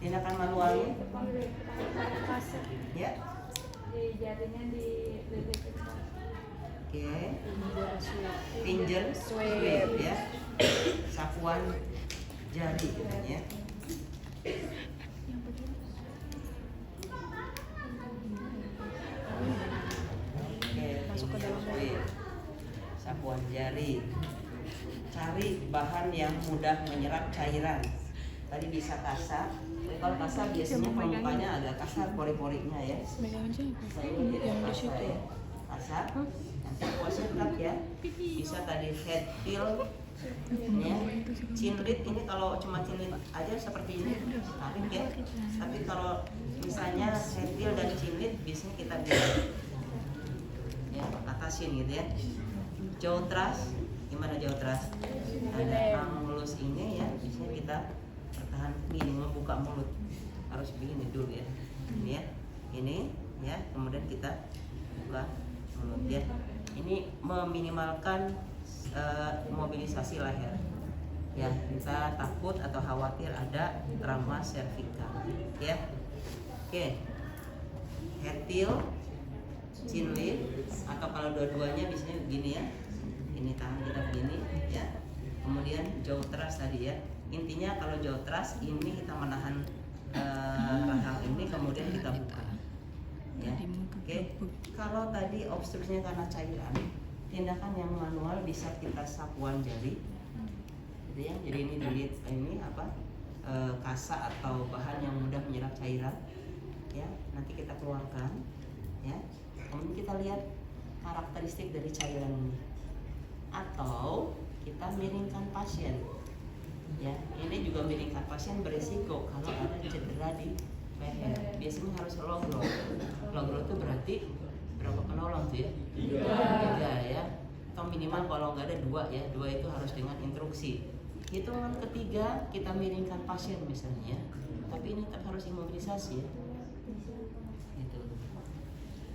Tindakan manualnya ya. Di jarinya dililitin. Oke. Finger sweep ya. Sapuan jari ya. Oke, masuk ke dalam sweep. Sapuan jari. Cari bahan yang mudah menyerap cairan. Tadi bisa kasar. Kalau kasar biasanya permukaannya agak kasar pori-porinya ya. Saya ini tidak kasar ya. Kasar. Nanti kuasnya berat ya. Bisa tadi head peel ya. Chinlid ini kalau cuma chinlid aja seperti ini tarik ya. Tapi kalau misalnya head peel dan chinlid biasanya kita ya atasin gitu ya. Jaw thrust, gimana jaw thrust? Ada angulus ini ya, biasanya kita pertahan begini, membuka mulut harus begini dulu ya. Ini ya, ini ya, kemudian kita buka mulut ya. Ini meminimalkan mobilisasi leher ya. Kita takut atau khawatir ada trauma servikal ya. Oke, head peel, chin lift, atau kalau dua-duanya biasanya begini ya. Ini tangan kita begini ya. Kemudian jaw thrust tadi ya. Intinya kalau jaw thrust ini kita menahan rahang ini, kemudian kita buka ya. Oke. Kalau tadi obstruksinya karena cairan, tindakan yang manual bisa kita sapuan jari gitu ya. Jadi ini dilit, ini apa, kasa atau bahan yang mudah menyerap cairan ya. Nanti kita keluarkan ya. Kemudian kita lihat karakteristik dari cairan ini, atau kita miringkan pasien ya. Ini juga miringkan pasien berisiko kalau ada cedera di leher. Biasanya harus low growth. Low growth itu berarti berapa penolong tuh ya? 3 ya, atau minimal kalau nggak ada 2 ya. 2 itu harus dengan instruksi. Hitungan ketiga kita miringkan pasien misalnya ya. Tapi ini tetap harus imobilisasi ya. Gitu.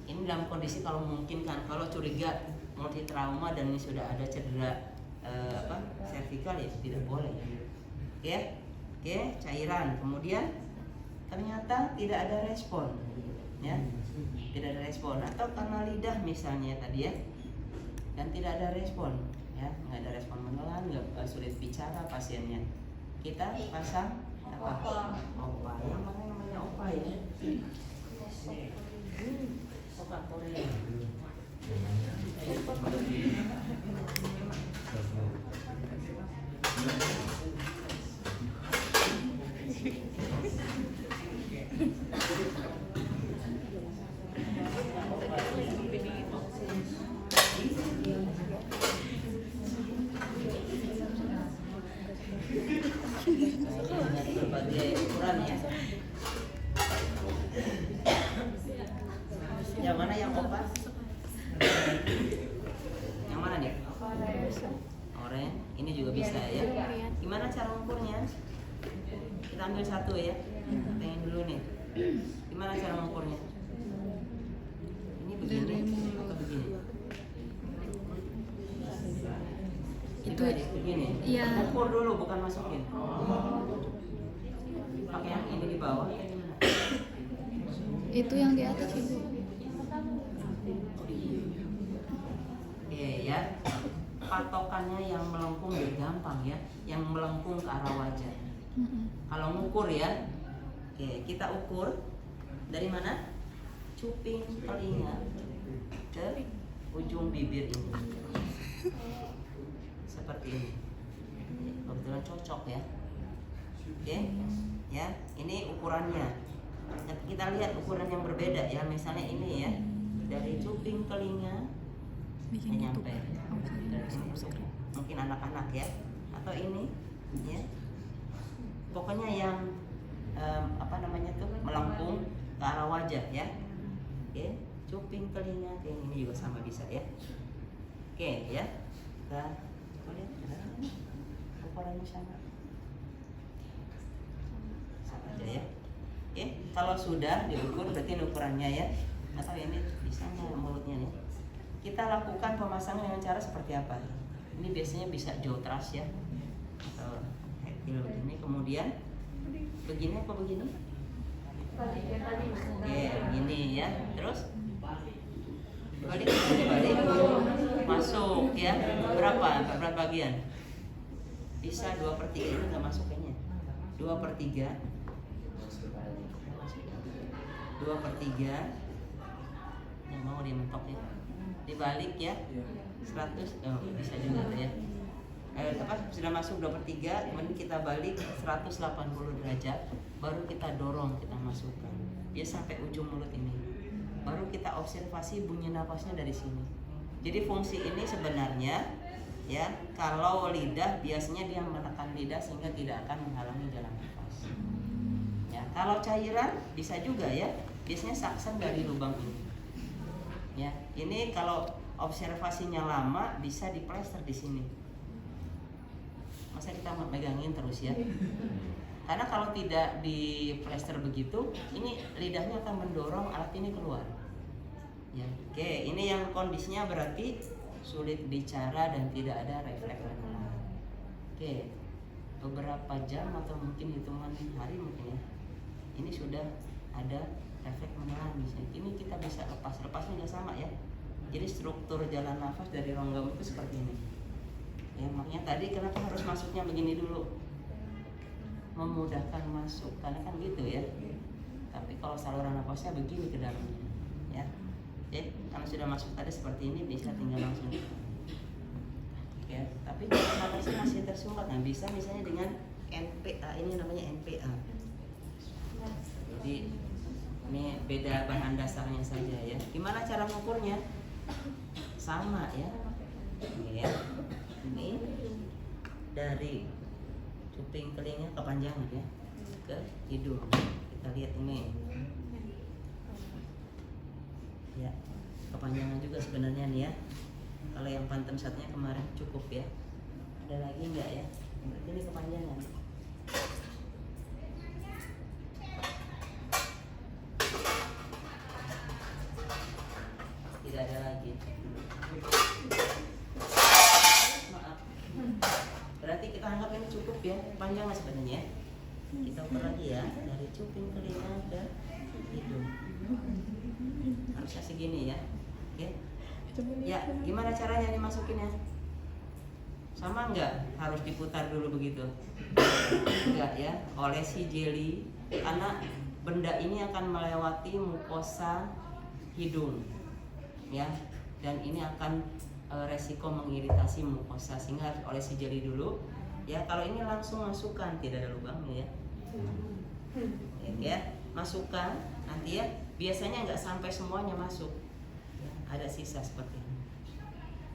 Ini dalam kondisi kalau memungkinkan. Kalau curiga multi trauma dan ini sudah ada cedera servikal ya tidak boleh ya. Oke, cairan kemudian ternyata tidak ada respon ya, tidak ada respon, atau karena lidah misalnya tadi ya, dan tidak ada respon ya, nggak ada respon menelan, nggak sulit bicara pasiennya, kita pasang apa? Opa. Yang mana namanya opa ya? Opa Korea. Berbagai ukuran ya. Yang mana yang opa? Yang mana nih? Orange. Ini juga bisa ya. Gimana cara ukurnya? Kita ambil satu ya. Tengin dulu nih. Gimana cara mengukurnya? Ini begini atau begini? Itu begini. Iya. Ukur dulu, bukan masukin. Pakai yang ini di bawah. Itu yang di atas ibu. Oke ya. Patokannya yang melengkung biar gampang ya. Yang melengkung ke arah wajah. Kalau ngukur ya. Oke, kita ukur dari mana? Cuping telinga ke ujung bibir ini. Seperti ini. Kebetulan cocok ya. Oke, ya. Ini ukurannya. Kita lihat ukuran yang berbeda ya. Misalnya ini ya. Dari cuping telinga nyampe. Mungkin anak-anak ya. Atau ini ya. Pokoknya yang melengkung ke arah wajah ya. Oke, cuping telinga ini juga sama bisa ya. Oke ya. Kita lihat ukurannya sama. Sama aja ya. Oke, kalau sudah diukur berarti ini ukurannya ya. Atau ini bisa nggak mulutnya nih? Kita lakukan pemasangan dengan cara seperti apa? Ini biasanya bisa jaw thrust ya. Atau head peel ini, kemudian Begini apa begini? Tadi yang tadi. Oke, begini ya. Terus balik, masuk ya. Berapa bagian? Bisa 2/3 itu nggak masuk kayaknya. 2/3 yang mau dia mentok ya. Dibalik ya. 100 bisa juga ya. Sudah masuk 2/3, kemudian kita balik 180 derajat, baru kita dorong, kita masukkan dia sampai ujung mulut ini, baru kita observasi bunyi nafasnya dari sini. Jadi fungsi ini sebenarnya ya, kalau lidah biasanya dia menekan lidah sehingga tidak akan menghalangi jalan nafas ya. Kalau cairan bisa juga ya, biasanya saksan dari lubang ini ya. Ini kalau observasinya lama bisa diplester di sini. Masa kita megangin terus ya? Karena kalau tidak di plester begitu, ini lidahnya akan mendorong alat ini keluar. Ya, oke, ini yang kondisinya berarti sulit bicara dan tidak ada refleks menelan. Oke, beberapa jam atau mungkin hitungan hari mungkin ya, ini sudah ada refleks menelan bisa. Ini kita bisa lepasnya juga sama ya. Jadi struktur jalan nafas dari rongga mulut itu seperti ini. Ya, makanya tadi kenapa harus masuknya begini dulu, memudahkan masuk, karena kan gitu ya. Tapi kalau saluran nafasnya begini ke dalamnya ya. Oke, kalau sudah masuk tadi seperti ini bisa tinggal langsung ya. Tapi kalau nafasnya masih tersumbat, nah bisa misalnya dengan NPA, ini namanya NPA. Jadi ini beda bahan dasarnya saja ya. Gimana cara mengukurnya? Sama ya. Ini ya. Ini dari cuping telinga kepanjangan ya ke hidung. Kita lihat ini ya, kepanjangan juga sebenarnya nih ya. Kalau yang pantem satunya kemarin cukup ya. Ada lagi enggak ya? Berarti ini kepanjangan. Tidak ada lagi. Berarti kita anggap ini cukup ya, panjang sebenarnya. Kita ukur lagi ya, dari cuping telinga ke hidung. Harusnya segini ya. Oke. Ya, gimana caranya nih masukinnya? Sama enggak? Harus diputar dulu begitu? Enggak ya, olesi jeli, karena benda ini akan melewati mukosa hidung ya, dan ini akan resiko mengiritasi mukosa, sehingga harus olesi jeli dulu ya. Kalau ini langsung masukkan, tidak ada lubangnya ya, masukkan nanti ya. Biasanya nggak sampai semuanya masuk ya, ada sisa seperti ini,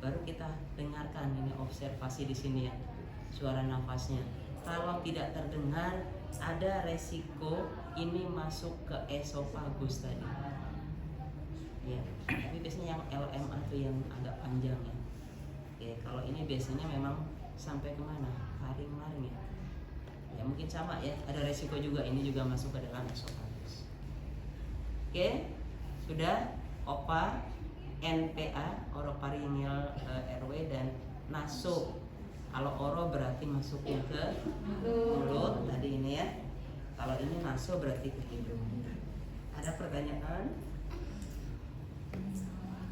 baru kita dengarkan ini, observasi di sini ya, suara nafasnya. Kalau tidak terdengar, ada resiko ini masuk ke esofagus tadi ya. Tapi biasanya yang LMA itu yang agak panjang ya. Oke, kalau ini biasanya memang sampai kemana? Laring ya. Ya mungkin sama ya, ada resiko juga ini juga masuk ke dalam esofagus. Oke, sudah OPA, NPA, orofaringeal airway, dan naso. Kalau oro berarti masuknya ke mulut tadi ini ya. Kalau ini naso berarti ke hidung. Ada pertanyaan?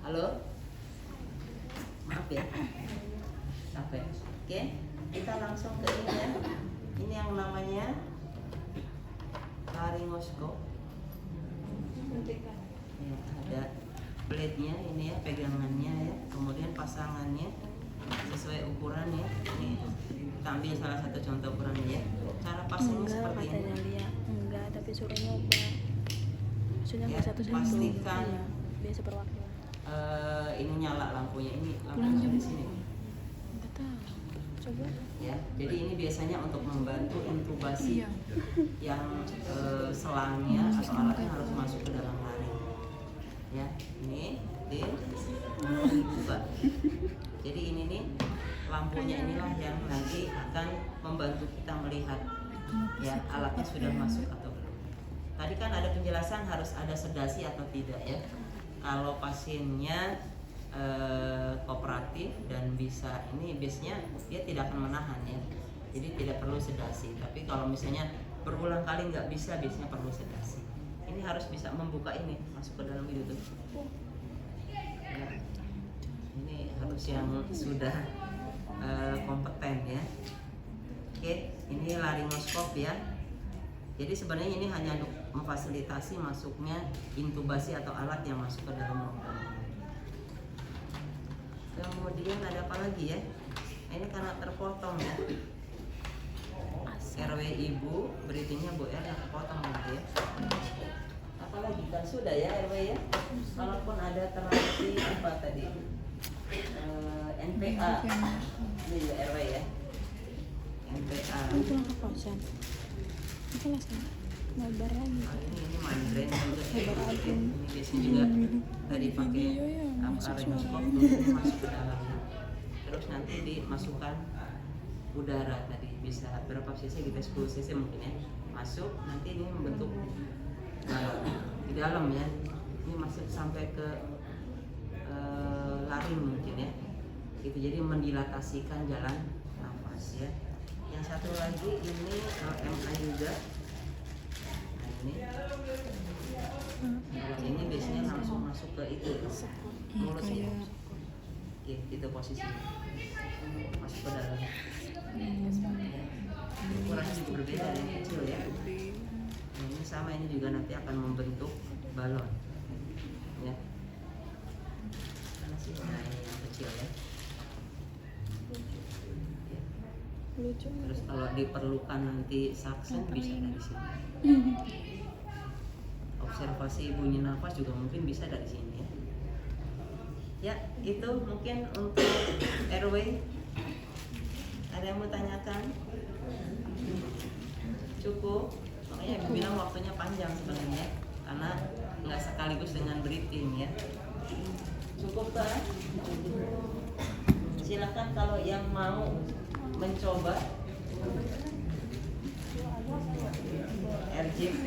Halo? Maaf ya, sampai. Oke, kita langsung ke ini ya. Ini yang namanya laringoskop. Ya, ada blade-nya ini ya, pegangannya ya, kemudian pasangannya sesuai ukurannya. Ini kita ambil salah satu contoh ukurannya ya. Cara pasangnya seperti ini. Dia enggak, tapi suruh nyoba. Maksudnya Ya, satu-satu. pastikan Iya, biasa per waktu. Ini nyala lampunya, ini lampunya di sini. Enggak tahu. Coba. Ya, jadi ini biasanya untuk membantu intubasi yang selangnya atau alatnya harus masuk ke dalam laring. Ya, ini dibuka. Jadi ini nih lampunya inilah yang nanti akan membantu kita melihat ya alatnya sudah masuk atau belum. Tadi kan ada penjelasan harus ada sedasi atau tidak ya. Kalau pasiennya kooperatif dan bisa ini, biasanya dia tidak akan menahan ya, jadi tidak perlu sedasi. Tapi kalau misalnya berulang kali nggak bisa, biasanya perlu sedasi. Ini harus bisa membuka ini masuk ke dalam itu tuh. Ya. Ini harus yang sudah kompeten ya. Oke, ini laringoskop ya. Jadi sebenarnya ini hanya untuk memfasilitasi masuknya intubasi atau alat yang masuk ke dalam rongga. Kemudian ada apa lagi ya? Ini karena terpotong ya. RW ibu, breathingnya Bu R yang terpotong lagi ya. Apalagi kan sudah ya RW ya. Kalaupun ada terapi apa tadi? NPA. Ini juga RW ya. NPA. Aku pulang ke kosan. Aku langsung nobar lagi. Nah, ini migrain juga. Sabar aja. Ini biasanya juga tadi pakai laringoskop ini masuk ke dalam. Terus nanti dimasukkan udara tadi bisa berapa cc kita 10 cc mungkin ya, masuk nanti ini membentuk di dalam ya, ini masuk sampai ke laring mungkin ya itu, jadi mendilatasikan jalan nafas ya. Yang satu lagi ini MA juga. Nah ini biasanya langsung masuk ke itu mulut ya, itu posisinya masuk ke dalam. Ukurannya juga berbeda yang kecil ya. Nah, ini sama, ini juga nanti akan membentuk balon ya. Mana sih? Nah, ini yang kecil ya. Lucu. Terus kalau diperlukan nanti saksen bisa dari sini. Observasi bunyi nafas juga mungkin bisa dari sini ya. Ya, itu mungkin untuk RW. Ada yang mau tanyakan? Cukup? Makanya Ibu bilang waktunya panjang sebenarnya, karena nggak sekaligus dengan breathing ya. Cukup kan? Silakan kalau yang mau mencoba RJP